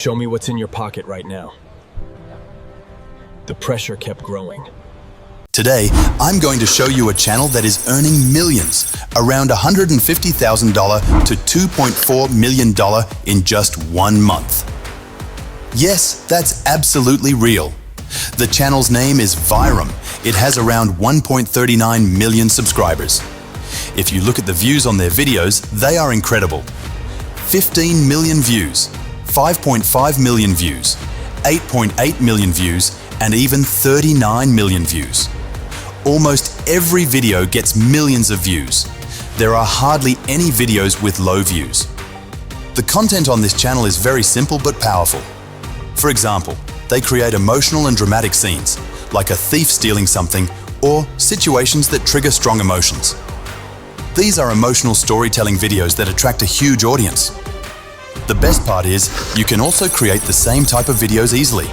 Show me what's in your pocket right now. The pressure kept growing. Today, I'm going to show you a channel that is earning millions, around $150,000 to $2.4 million in just 1 month. Yes, that's absolutely real. The channel's name is Vyram. It has around 1.39 million subscribers. If you look at the views on their videos, they are incredible. 15 million views, 5.5 million views, 8.8 million views, and even 39 million views. Almost every video gets millions of views. There are hardly any videos with low views. The content on this channel is very simple but powerful. For example, they create emotional and dramatic scenes, like a thief stealing something, or situations that trigger strong emotions. These are emotional storytelling videos that attract a huge audience. The best part is, you can also create the same type of videos easily.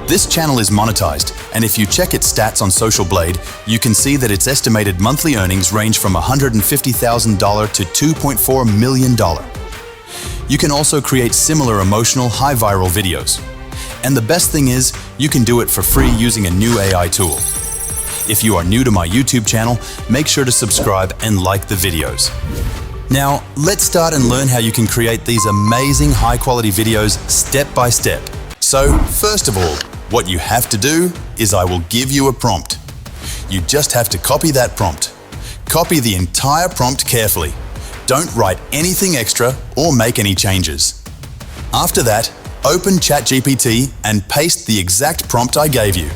This channel is monetized, and if you check its stats on Social Blade, you can see that its estimated monthly earnings range from $150,000 to $2.4 million. You can also create similar emotional, high viral videos. And the best thing is, you can do it for free using a new AI tool. If you are new to my YouTube channel, make sure to subscribe and like the videos. Now, let's start and learn how you can create these amazing high-quality videos step by step. So, first of all, what you have to do is I will give you a prompt. You just have to copy that prompt. Copy the entire prompt carefully. Don't write anything extra or make any changes. After that, open ChatGPT and paste the exact prompt I gave you.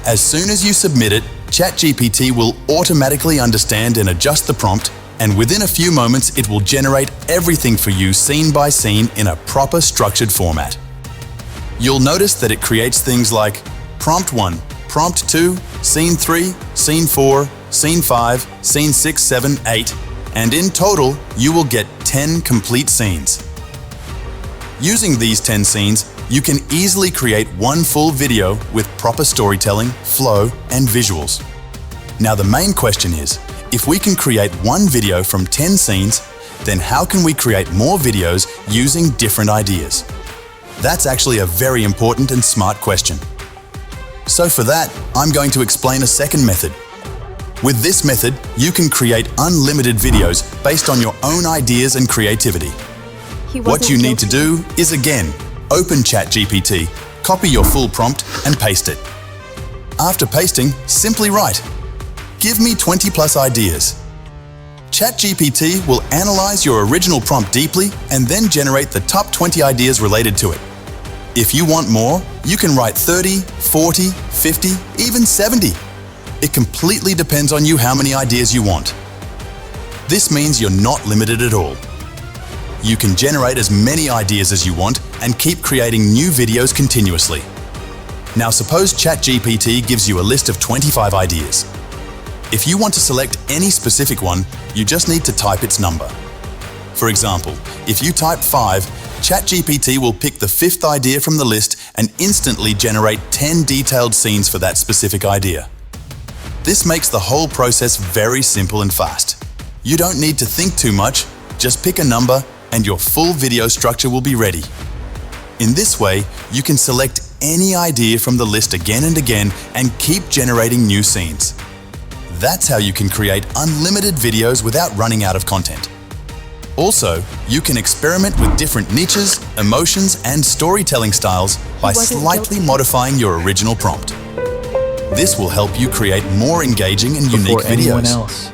As soon as you submit it, ChatGPT will automatically understand and adjust the prompt, and within a few moments it will generate everything for you scene by scene in a proper structured format. You'll notice that it creates things like Prompt 1, Prompt 2, Scene 3, Scene 4, Scene 5, Scene 6, 7, 8, and in total you will get 10 complete scenes. Using these 10 scenes, you can easily create one full video with proper storytelling, flow, and visuals. Now the main question is, if we can create one video from 10 scenes, then how can we create more videos using different ideas? That's actually a very important and smart question. So for that, I'm going to explain a second method. With this method, you can create unlimited videos based on your own ideas and creativity. What you need to do is, again, open ChatGPT, copy your full prompt, and paste it. After pasting, simply write, "Give me 20+ ideas." ChatGPT will analyze your original prompt deeply and then generate the top 20 ideas related to it. If you want more, you can write 30, 40, 50, even 70. It completely depends on you how many ideas you want. This means you're not limited at all. You can generate as many ideas as you want and keep creating new videos continuously. Now suppose ChatGPT gives you a list of 25 ideas. If you want to select any specific one, you just need to type its number. For example, if you type 5, ChatGPT will pick the 5th idea from the list and instantly generate 10 detailed scenes for that specific idea. This makes the whole process very simple and fast. You don't need to think too much, just pick a number and your full video structure will be ready. In this way, you can select any idea from the list again and again and keep generating new scenes. That's how you can create unlimited videos without running out of content. Also, you can experiment with different niches, emotions, and storytelling styles by slightly modifying your original prompt. This will help you create more engaging and unique videos.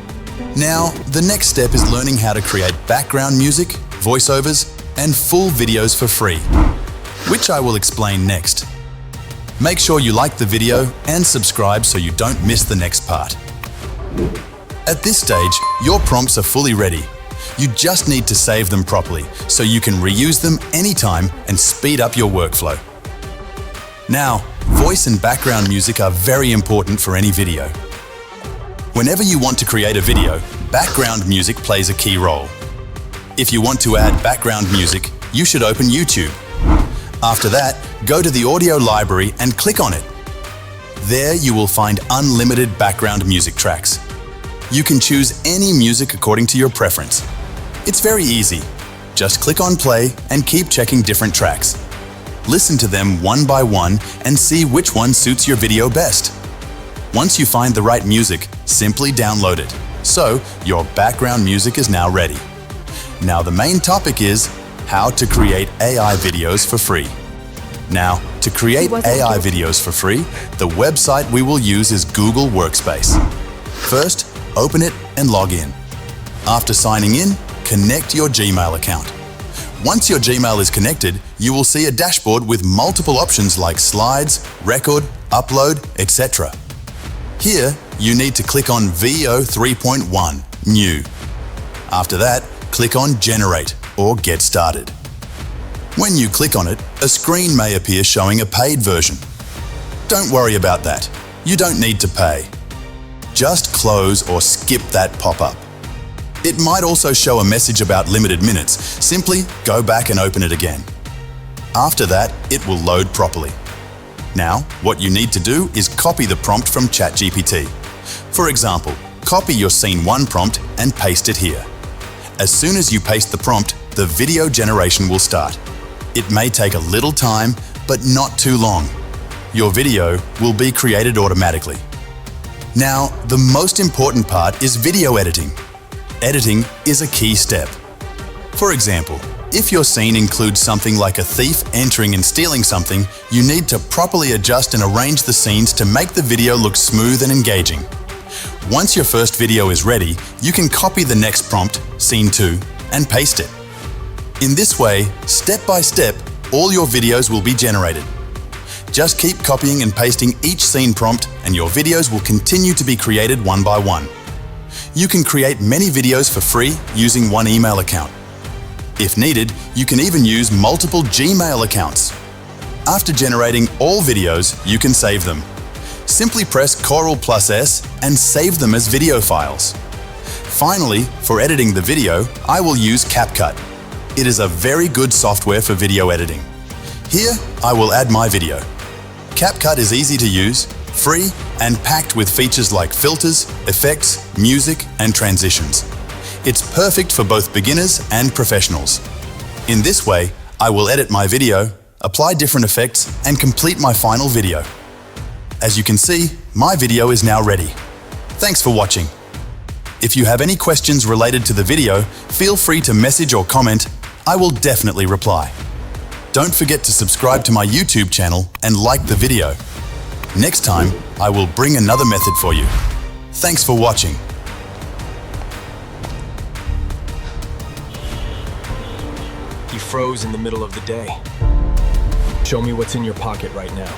Now, the next step is learning how to create background music, voiceovers, and full videos for free, which I will explain next. Make sure you like the video and subscribe so you don't miss the next part. At this stage, your prompts are fully ready. You just need to save them properly so you can reuse them anytime and speed up your workflow. Now, voice and background music are very important for any video. Whenever you want to create a video, background music plays a key role. If you want to add background music, you should open YouTube. After that, go to the audio library and click on it. There you will find unlimited background music tracks. You can choose any music according to your preference. It's very easy. Just click on play and keep checking different tracks. listen to them one by one and see which one suits your video best. Once you find the right music, simply download it. So, your background music is now ready. Now the main topic is how to create AI videos for free. Now, to create AI videos for free, the website we will use is Google Workspace. First, open it and log in. After signing in, connect your Gmail account. Once your Gmail is connected, you will see a dashboard with multiple options like slides, record, upload, etc. Here, you need to click on VO 3.1, New. After that, click on Generate or Get Started. When you click on it, a screen may appear showing a paid version. Don't worry about that. You don't need to pay. Just close or skip that pop-up. It might also show a message about limited minutes. Simply go back and open it again. After that, it will load properly. Now, what you need to do is copy the prompt from ChatGPT. For example, copy your Scene 1 prompt and paste it here. As soon as you paste the prompt, the video generation will start. It may take a little time, but not too long. Your video will be created automatically. Now, the most important part is video editing. Editing is a key step. For example, if your scene includes something like a thief entering and stealing something, you need to properly adjust and arrange the scenes to make the video look smooth and engaging. Once your first video is ready, you can copy the next prompt, Scene 2, and paste it. In this way, step by step, all your videos will be generated. Just keep copying and pasting each scene prompt and your videos will continue to be created one by one. You can create many videos for free using one email account. If needed, you can even use multiple Gmail accounts. After generating all videos, you can save them. Simply press Ctrl+S and save them as video files. Finally, for editing the video, I will use CapCut. It is a very good software for video editing. Here, I will add my video. CapCut is easy to use, free, and packed with features like filters, effects, music, and transitions. It's perfect for both beginners and professionals. In this way, I will edit my video, apply different effects, and complete my final video. As you can see, my video is now ready. Thanks for watching. If you have any questions related to the video, feel free to message or comment. I will definitely reply. Don't forget to subscribe to my YouTube channel and like the video. Next time, I will bring another method for you. Thanks for watching. He froze in the middle of the day. Show me what's in your pocket right now.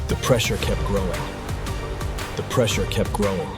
The pressure kept growing. The pressure kept growing.